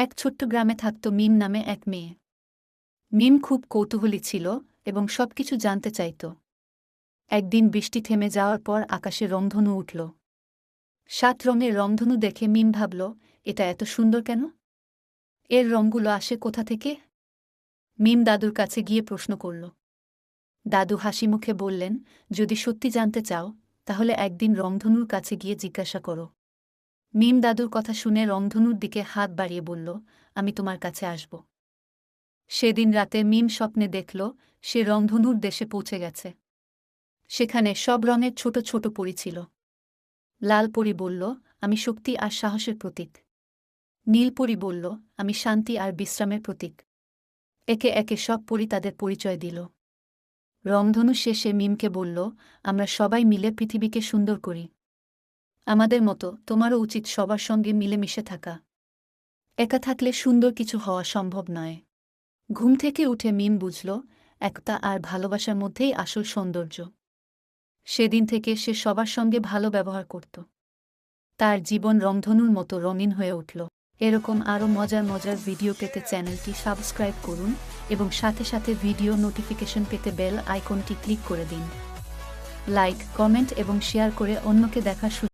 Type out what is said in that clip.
এক ছোট্ট গ্রামে থাকত মিম নামে এক মেয়ে। মিম খুব কৌতূহলী ছিল এবং সবকিছু জানতে চাইত। একদিন বৃষ্টি থেমে যাওয়ার পর আকাশে রংধনু উঠল। 7 রঙের রংধনু দেখে মিম ভাবল, এটা এত সুন্দর কেন? এর রঙগুলো আসে কোথা থেকে? মিম দাদুর কাছে গিয়ে প্রশ্ন করল। দাদু হাসিমুখে বললেন, যদি সত্যি জানতে চাও তাহলে একদিন রংধনুর কাছে গিয়ে জিজ্ঞাসা করো। মিম দাদুর কথা শুনে রংধনুর দিকে হাত বাড়িয়ে বলল, আমি তোমার কাছে আসব। সেদিন রাতে মিম স্বপ্নে দেখল সে রংধনুর দেশে পৌঁছে গেছে। সেখানে সব রঙের ছোট ছোট পরী ছিল। লাল পরী বলল, আমি শক্তি আর সাহসের প্রতীক। নীল পরী বলল, আমি শান্তি আর বিশ্রামের প্রতীক। একে একে সব পরী তাদের পরিচয় দিল। রংধনু শেষে মিমকে বলল, আমরা সবাই মিলে পৃথিবীকে সুন্দর করি। আমাদের মতো তোমারও উচিত সবার সঙ্গে মিলেমিশে থাকা। একা থাকলে সুন্দর কিছু হওয়া সম্ভব নয়। ঘুম থেকে উঠে মিম বুঝল, একতা আর ভালোবাসার মধ্যেই আসল সৌন্দর্য। সেদিন থেকে সে সবার সঙ্গে ভালো ব্যবহার করত। তার জীবন রংধনুর মতো রঙিন হয়ে উঠল। এরকম আরও মজার মজার ভিডিও পেতে চ্যানেলটি সাবস্ক্রাইব করুন এবং সাথে সাথে ভিডিও নোটিফিকেশন পেতে বেল আইকনটি ক্লিক করে দিন। লাইক, কমেন্ট এবং শেয়ার করে অন্যকে দেখার